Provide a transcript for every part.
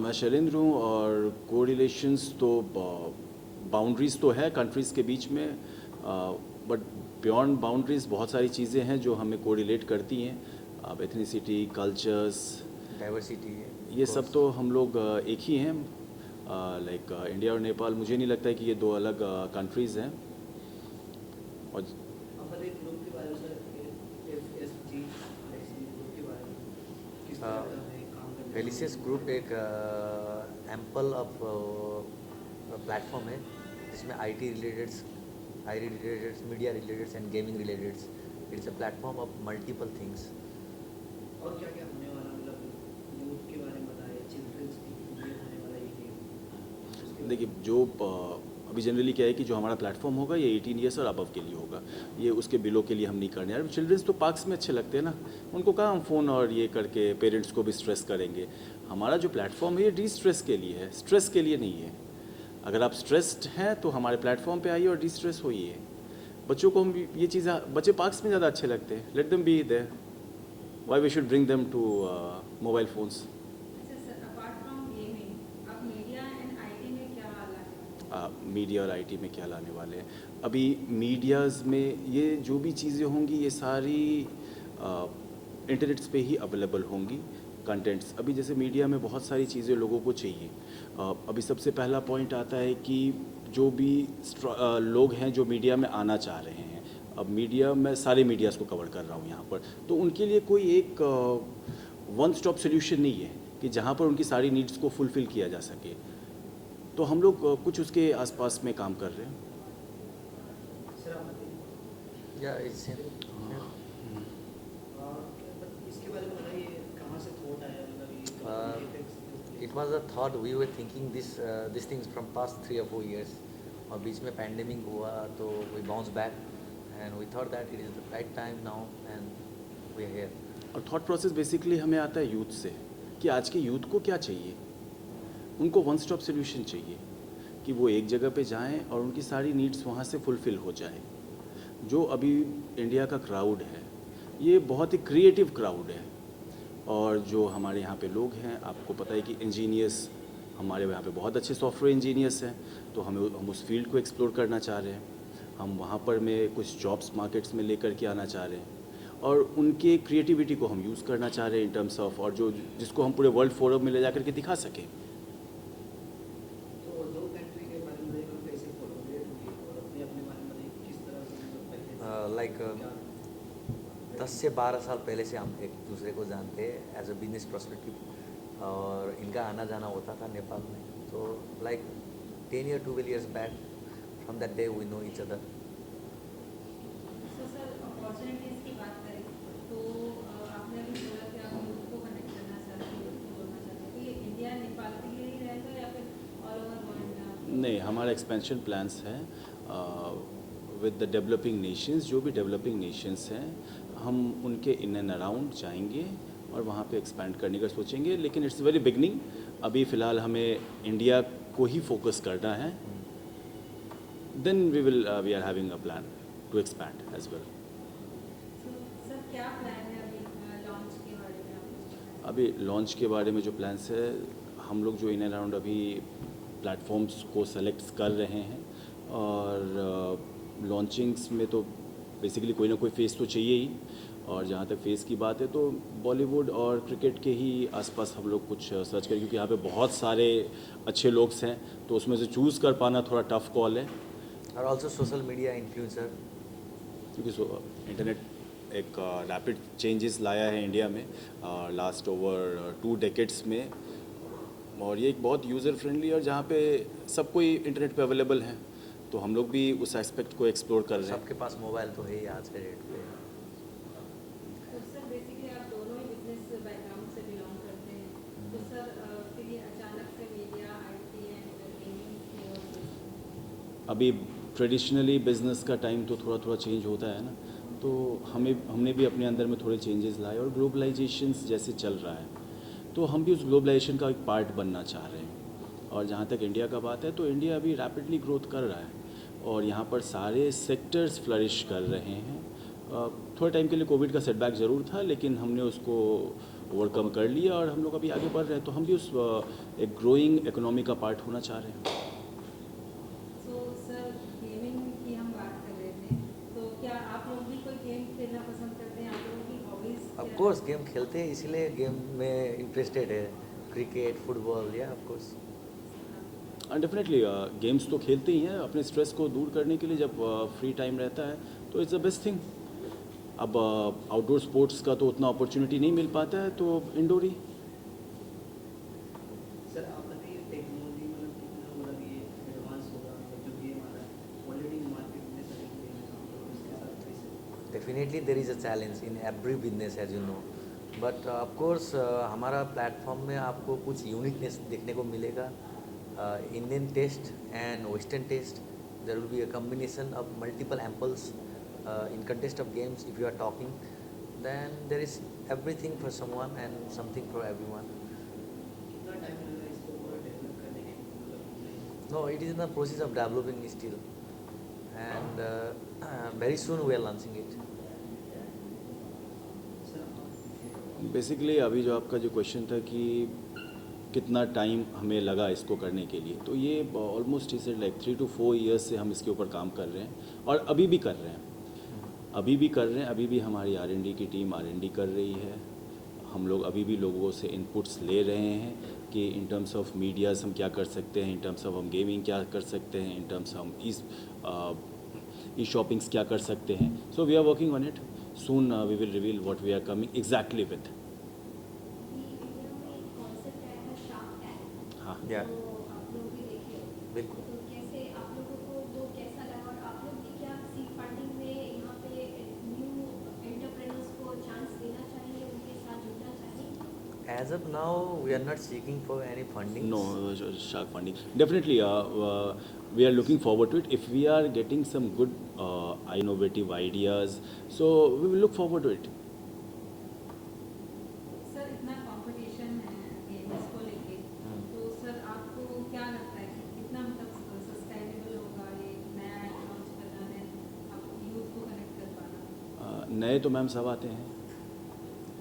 मैं शैलेंद्र हूँ और कोरिलेशंस तो बाउंड्रीज़ तो है कंट्रीज़ के बीच में, बट बियॉन्ड बाउंड्रीज़ बहुत सारी चीज़ें हैं जो हमें कोरिलेट करती हैं। अब एथनिसिटी, कल्चर्स, डाइवर्सिटी ये सब तो हम लोग एक ही हैं। लाइक इंडिया और नेपाल, मुझे नहीं लगता है कि ये दो अलग कंट्रीज़ हैं। और फेलिसियस ग्रुप एक एम्पल ऑफ प्लेटफॉर्म है जिसमें IT रिलेटेड्स, media रिलेटेड्स and gaming रिलेटेड्स। It's a platform of multiple things. और क्या क्या होने वाला, मतलब यूथ के बारे में बताइए, चिल्ड्रंस के लिए होने वाला ये गेम। देखिए, जो अभी जनरली क्या है कि जो हमारा प्लेटफॉर्म होगा ये 18 ईयर्स और अबव के लिए होगा। ये उसके बिलो के लिए हम नहीं करने यार। चिल्ड्रंस तो पार्क्स में अच्छे लगते हैं ना, उनको कहाँ हम फ़ोन और ये करके पेरेंट्स को भी स्ट्रेस करेंगे। हमारा जो प्लेटफॉर्म है ये डी स्ट्रेस के लिए है, स्ट्रेस के लिए नहीं है। अगर आप स्ट्रेस्ड हैं तो हमारे प्लेटफॉर्म पे आइए और डी स्ट्रेस होइए। बच्चों को हम ये चीज़ें, बच्चे पार्क्स में ज़्यादा अच्छे लगते हैं, let them be there. Why we should bring them to mobile phones. Media और आईटी में क्या लाने वाले हैं? अभी मीडियाज़ में ये जो भी चीज़ें होंगी ये सारी इंटरनेट्स पे ही अवेलेबल होंगी, कंटेंट्स। अभी जैसे मीडिया में बहुत सारी चीज़ें लोगों को चाहिए। अभी सबसे पहला पॉइंट आता है कि जो भी लोग हैं जो मीडिया में आना चाह रहे हैं, अब मीडिया में सारे मीडियाज़ को कवर कर रहा हूँ यहाँ पर, तो उनके लिए कोई एक वन स्टॉप सोल्यूशन नहीं है कि जहाँ पर उनकी सारी नीड्स को फुलफ़िल किया जा सके। तो हम लोग कुछ उसके आसपास में काम कर रहे हैं। या इससे इसके बारे में बताइए, कहाँ से थॉट आया, मतलब ये it was a thought we were thinking this things from past 3 or 4 years। और बीच में पैंडेमिक हुआ तो we bounce back and we thought that it is the right time now and we are here. और thought process basically हमें आता है youth से कि आज के यूथ को क्या चाहिए। उनको वन स्टॉप सोल्यूशन चाहिए कि वो एक जगह पे जाएं और उनकी सारी नीड्स वहाँ से फुलफ़िल हो जाए। जो अभी इंडिया का क्राउड है ये बहुत ही क्रिएटिव क्राउड है, और जो हमारे यहाँ पे लोग हैं, आपको पता है कि इंजीनियर्स, हमारे यहाँ पे बहुत अच्छे सॉफ्टवेयर इंजीनियर्स हैं, तो हम उस फील्ड को एक्सप्लोर करना चाह रहे हैं। हम वहाँ पर में कुछ जॉब्स मार्केट्स में लेकर के आना चाह रहे हैं और उनके क्रिएटिविटी को हम यूज़ करना चाह रहे हैं इन टर्म्स ऑफ, और जो जिसको हम पूरे वर्ल्ड फोरम में ले जा करके दिखा सकें। तो दो कंट्री के बारे में बताइए, कैसे कोलैबोरेट हुई और अपने अपने बारे में बताइए, किस तरह से लाइक 10 से 12 साल पहले से हम एक दूसरे को जानते हैं एज अ बिजनेस पर्सपेक्टिव। और इनका आना जाना होता था नेपाल में, तो like 10 or 12 years back from that day we know each other. Sir opportunities की बात करें तो आपने अभी बोला कि आप यूथ को कनेक्ट करना चाहते हैं, यूथ को जोड़ना चाहते हैं, तो ये इंडिया नेपाल के लिए ही रहेगा या फिर ऑल ओवर वर्ल्ड? नहीं, हमारा एक्सपेंशन प्लान्स हैं विद द डेवलपिंग नेशंस। जो भी डेवलपिंग नेशंस हैं हम उनके इन एंड अराउंड जाएंगे और वहाँ पे एक्सपैंड करने का सोचेंगे, लेकिन इट्स वेरी बिगनिंग। अभी फ़िलहाल हमें इंडिया को ही फोकस करना है। Then we are having a plan to expand as well. Sir क्या प्लान है अभी लॉन्च के बारे में आप? अभी लॉन्च के बारे में जो प्लान्स है, हम लोग जो इन एंड अराउंड अभी प्लेटफॉर्म्स को सेलेक्ट कर रहे हैं, और लॉन्चिंग्स में तो बेसिकली कोई ना कोई फेस तो चाहिए ही। और जहाँ तक फेस की बात है तो बॉलीवुड और क्रिकेट के ही आसपास हम लोग कुछ सर्च करें, क्योंकि यहाँ पे बहुत सारे अच्छे लोग हैं, तो उसमें से चूज़ कर पाना थोड़ा टफ कॉल है। और ऑल्सो सोशल मीडिया इन्फ्लुएंसर, क्योंकि इंटरनेट एक रैपिड चेंजेस लाया है इंडिया में लास्ट ओवर 2 decades में, और ये एक बहुत यूज़र फ्रेंडली, और जहाँ पे सब कोई इंटरनेट पे अवेलेबल है, तो हम लोग भी उस एस्पेक्ट को एक्सप्लोर कर रहे हैं। सबके पास मोबाइल तो है ही आज के डेट पे। तो सर बेसिकली आप दोनों ही बिजनेस बैकग्राउंड से बिलोंग करते हैं, तो सर फिर ये अचानक से मीडिया, आईटी एंड गेमिंग की ओर से? अभी ट्रेडिशनली बिज़नेस का टाइम तो थोड़ा थोड़ा चेंज होता है ना, तो हमने भी अपने अंदर में थोड़े चेंजेस लाए, और ग्लोबलाइजेशन जैसे चल रहा है तो हम भी उस ग्लोबलाइजेशन का एक पार्ट बनना चाह रहे हैं। और जहाँ तक इंडिया का बात है तो इंडिया अभी रैपिडली ग्रोथ कर रहा है, और यहाँ पर सारे सेक्टर्स फ्लरिश कर रहे हैं। थोड़े टाइम के लिए कोविड का सेटबैक ज़रूर था, लेकिन हमने उसको ओवरकम कर लिया और हम लोग अभी आगे बढ़ रहे हैं। तो हम भी उस एक ग्रोइंग इकोनॉमी का पार्ट होना चाह रहे हैं। सो सर गेमिंग की हम बात कर रहे थे, तो क्या आप लोग भी कोई गेम खेलना पसंद करते हैं? आप लोगों की हॉबीज ऑफ कोर्स गेम खेलते हैं, इसीलिए गेम में इंटरेस्टेड है, क्रिकेट, फुटबॉल, या ऑफ कोर्स। डेफिनेटली गेम्स तो खेलते ही हैं अपने स्ट्रेस को दूर करने के लिए। जब फ्री टाइम रहता है तो इट्स द बेस्ट थिंग। अब आउटडोर स्पोर्ट्स का तो उतना अपॉर्चुनिटी नहीं मिल पाता है, तो इंडोर ही। सर आप बताइए टेक्नोलॉजी मतलब कितना मतलब ये एडवांस होगा, मतलब जो गेम आ रहा है ऑलरेडी मार्केट में सभी गेम है, तो इसके साथ कैसे? Definitely there is a challenge in every business as you know, but of course हमारा प्लेटफॉर्म में आपको कुछ यूनिकनेस देखने को मिलेगा। Indian taste and western taste, there will be a combination of multiple examples in contest of games. If you are talking, then there is everything for someone and something for everyone. कितना time लगेगा इसको पूरा develop करने के लिए, मतलब No, it is in the process of developing still, and very soon we are launching it. Sir basically अभी जो आपका जो क्वेश्चन था कि कितना टाइम हमें लगा इसको करने के लिए, तो ये ऑलमोस्ट इसे लाइक 3 to 4 ईयर्स से हम इसके ऊपर काम कर रहे हैं और अभी भी कर रहे हैं। अभी भी हमारी R&D की टीम R&D कर रही है। हम लोग अभी भी लोगों से इनपुट्स ले रहे हैं कि इन टर्म्स ऑफ मीडियाज़ हम क्या कर सकते हैं, इन टर्म्स ऑफ हम गेमिंग क्या कर सकते हैं, इन टर्म्स हम ई शॉपिंग्स क्या कर सकते हैं। So we are working on it. Soon we will reveal what we are coming exactly with. India में एक कॉन्सेप्ट आया था शार्क टैंक, हाँ, Yeah. तो आप लोग भी देखे हो, बिल्कुल। तो कैसे आप लोगों को वो कैसा लगा? और आप लोग भी क्या सीड फंडिंग में यहाँ पे न्यू एंटरप्रेन्योर्स को चांस देना चाहिए, उनके साथ जुड़ना चाहिए? As of now, we are not seeking for any funding. no, shark funding. Definitely, we are looking forward to it. If we are getting some good innovative ideas, so we will look forward to it. Sir इतना competition है games को लेके, तो sir आपको क्या लगता है कि कितना मतलब सस्टेनेबल होगा ये नया लॉन्च करना है, आप यूथ को कनेक्ट कर पाना? नए तो मैम सब आते हैं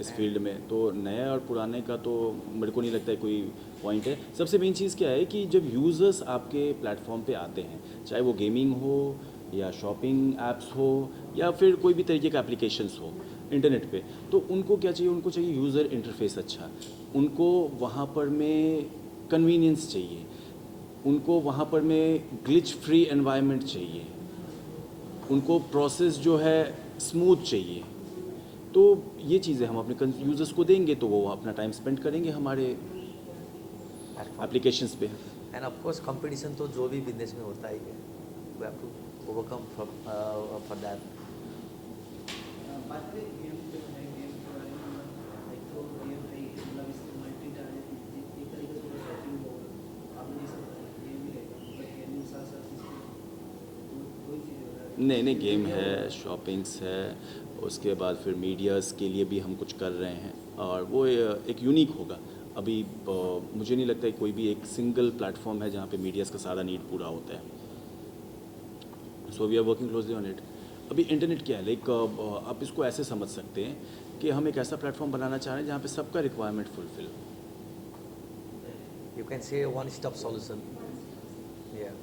इस फील्ड में, तो नए और पुराने का तो मेरे को नहीं लगता है कोई पॉइंट है। सबसे मेन चीज़ क्या है कि जब यूज़र्स आपके प्लेटफॉर्म पे आते हैं, चाहे वो गेमिंग हो या शॉपिंग एप्स हो या फिर कोई भी तरीके का एप्लीकेशंस हो इंटरनेट पे, तो उनको क्या चाहिए? उनको चाहिए यूज़र इंटरफेस अच्छा, उनको वहाँ पर में कन्वीनियंस चाहिए, उनको वहाँ पर में ग्लिच फ्री एनवायरनमेंट चाहिए, उनको प्रोसेस जो है स्मूथ चाहिए। तो ये चीज़ें हम अपने यूज़र्स को देंगे तो वो अपना टाइम स्पेंड करेंगे हमारे एप्लीकेशंस पे। And of course, competition तो जो भी बिजनेस में होता ही है, we have to overcome for that. बात करें गेम जो है, गेम के बारे में मतलब एक तो गेम है कि मतलब इसमें मल्टी टारगेट एक तरीके से शॉपिंग होगा, आपने ये सब गेम भी रहेगा, मतलब गेमिंग साथ साथ इसमें कोई चीज़ होगा। नहीं, गेम है, शॉपिंग्स है, उसके बाद फिर मीडियाज़ के लिए भी हम कुछ कर रहे हैं और वो एक यूनिक होगा। अभी मुझे नहीं लगता है कोई भी एक सिंगल प्लेटफॉर्म है जहाँ पे मीडियाज़ का सारा नीड पूरा होता है। So we are working closely on it. अभी इंटरनेट क्या है, लाइक आप इसको ऐसे समझ सकते हैं कि हम एक ऐसा प्लेटफॉर्म बनाना चाह रहे हैं जहाँ पे सबका requirement fulfil. You can say one-stop solution. Yeah.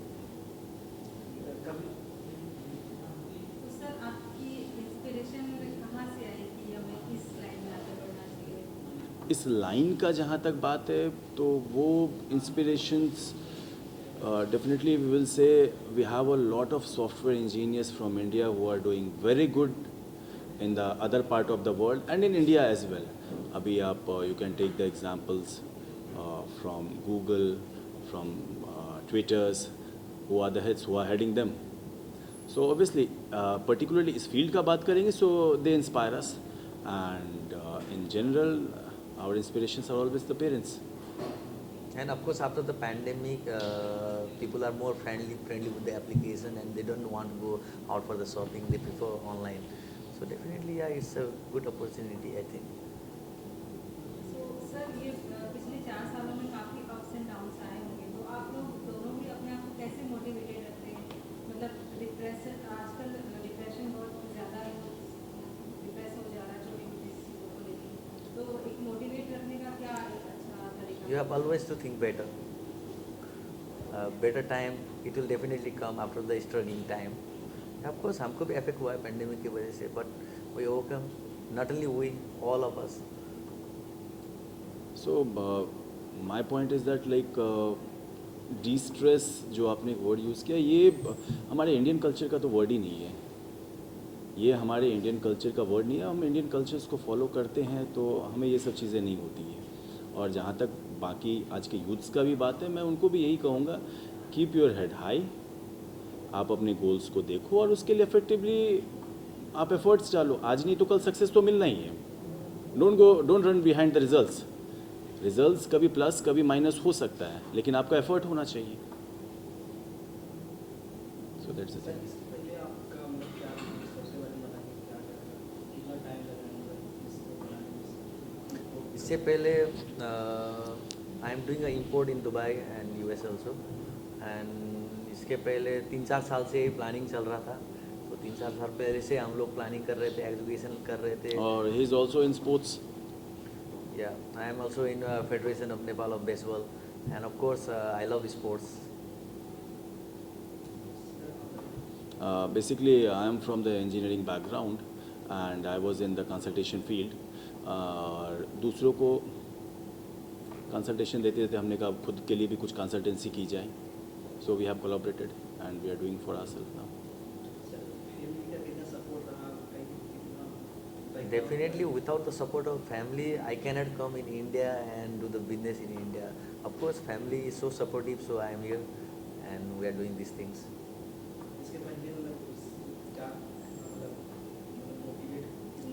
तो सर आपकी इंस्पिरेशन कहाँ से आई कि हमें इस लाइन में आगे बढ़ना चाहिए? इस लाइन का जहाँ तक बात है तो वो inspirations definitely we will say we have a lot of software engineers from India who are doing very good in the other part of the world and in India as well. Abhi aap you can take the examples from Google, from Twitters, who are the heads who are heading them. So obviously particularly इस field का बात करेंगे, so they inspire us and in general our inspirations are always the parents. And of course, after the pandemic, people are more friendly with the application, and they don't want to go out for the shopping. They prefer online. So definitely, yeah, it's a good opportunity, I think. So sir ये पिछले 4 सालों में काफ़ी ups and downs आए होंगे, तो आप लोग दोनों भी अपने आप को कैसे मोटिवेटेड रखते हैं? मतलब डिप्रेशन, आजकल डिप्रेशन बहुत ज़्यादा डिप्रेस हो जा रहा है जो इस चीज़ों को लेके, तो एक motivate You have always to think better. Better time, it will definitely come after the struggling time. Of course, हमको भी affect हुआ है pandemic की वजह से, but we overcome. Not only we, all of us. So my point is that like D stress जो आपने एक वर्ड यूज़ किया, ये हमारे इंडियन कल्चर का तो वर्ड ही नहीं है. ये हमारे इंडियन कल्चर का वर्ड नहीं है. हम इंडियन कल्चर्स को फॉलो करते हैं तो हमें ये सब चीज़ें नहीं होती हैं. और जहाँ तक बाकी आज के यूथ्स का भी बात है, मैं उनको भी यही कहूँगा, कीप योर हेड हाई. आप अपने गोल्स को देखो और उसके लिए इफेक्टिवली आप एफर्ट्स डालो. आज नहीं तो कल सक्सेस तो मिलना ही है. Don't run behind the results. Results कभी प्लस कभी माइनस हो सकता है, लेकिन आपका एफर्ट होना चाहिए. So that's it. सर इससे पहले आपका मतलब क्या सबसे बड़ी बताइए क्या क्या कितना टाइम लगा इसको बनाने में. इससे पहले I am doing a import in Dubai and US also. And इसके पहले 3-4 साल से प्लानिंग चल रहा था. तो 3-4 साल पहले से हम लोग प्लानिंग कर रहे थे, एग्जीक्यूशन कर रहे थे. और he is also in sports. Yeah, I am also in Federation of Nepal of Baseball, and of course I love sports. Basically, I am from the engineering background and I was in the consultation field. और दूसरों को consultation देते थे. हमने कहा खुद के लिए भी कुछ कंसल्टेंसी की जाए. So we have collaborated and we are doing for ourselves now. Sir family का कितना सपोर्ट रहा कहीं कितना. Definitely, without the support of family, I cannot come in India and do the business in India. Of course, family is so supportive, so I am here, and we are doing these things. इसके पहले मतलब क्या मतलब motivate.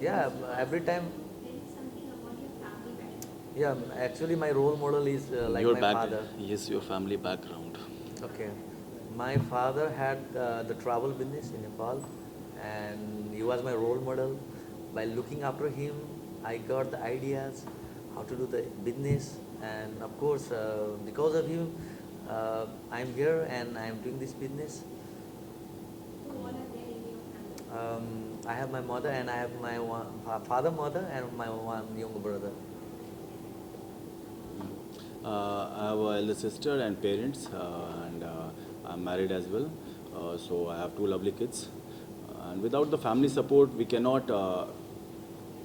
Yeah, every time. There is something about your family background. Yeah, actually, my role model is like your my father. Yes, your family background. Okay, my father had the travel business in Nepal, and he was my role model. By looking after him, I got the ideas how to do the business, and of course, because of him, I'm here and I'm doing this business. Who all are there in your family? I have my mother, and I have my father, mother, and my one younger brother. I have an elder sister and parents, and I'm married as well. So I have 2 lovely kids. And without the family support, we cannot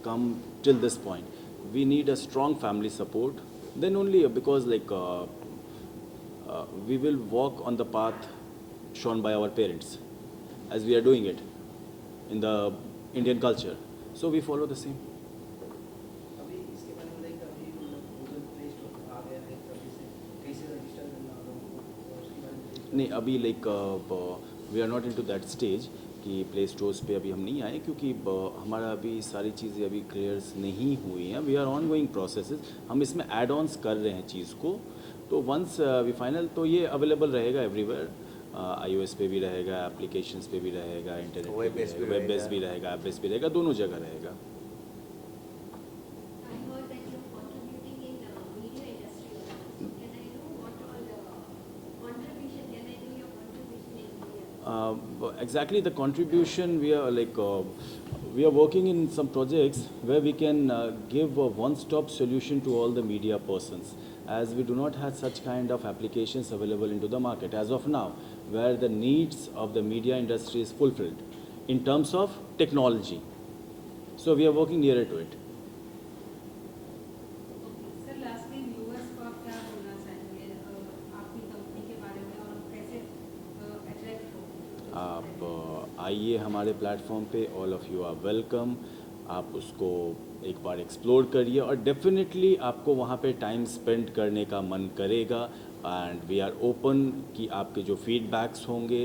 come till this point. We need a strong family support. Then only, because like we will walk on the path shown by our parents, as we are doing it in the Indian culture. So we follow the same. अभी इसके बारे में like अभी मतलब Google play store आ गया है तभी से कैसे रजिस्टर करना लोगों को और उसके बारे में. नहीं, अभी like we are not into that stage कि प्ले स्टोर्स पे अभी हम नहीं आए, क्योंकि हमारा अभी सारी चीज़ें अभी क्लियर्स नहीं हुई हैं. We are on going processes. हम इसमें एड ऑन्स कर रहे हैं चीज़ को. तो वंस वी फाइनल, तो ये अवेलेबल रहेगा एवरीवेयर. iOS पे भी रहेगा, एप्लीकेशंस पे भी रहेगा, इंटरनेट Web based भी वेब बेस्ड रहेगा. भी रहेगा, ऐप बेस्ड भी रहेगा, दोनों जगह रहेगा. I heard that you're contributing in media industry also. Can I know what all the contribution? Can I know your contribution in media? Exactly, the contribution, we are like we are working in some projects where we can give a one-stop solution to all the media persons, as we do not have such kind of applications available into the market as of now, where the needs of the media industry is fulfilled in terms of technology. So we are working nearer to it. Sir lastly viewers को आप क्या बोलना चाहेंगे आपकी company के बारे में और कैसे अट्रैक्ट हो. आप आइए हमारे प्लेटफॉर्म पे. All of you are welcome. आप उसको एक बार एक्सप्लोर करिए और डेफिनेटली आपको वहाँ पे टाइम स्पेंड करने का मन करेगा. एंड वी आर ओपन कि आपके जो फीडबैक्स होंगे,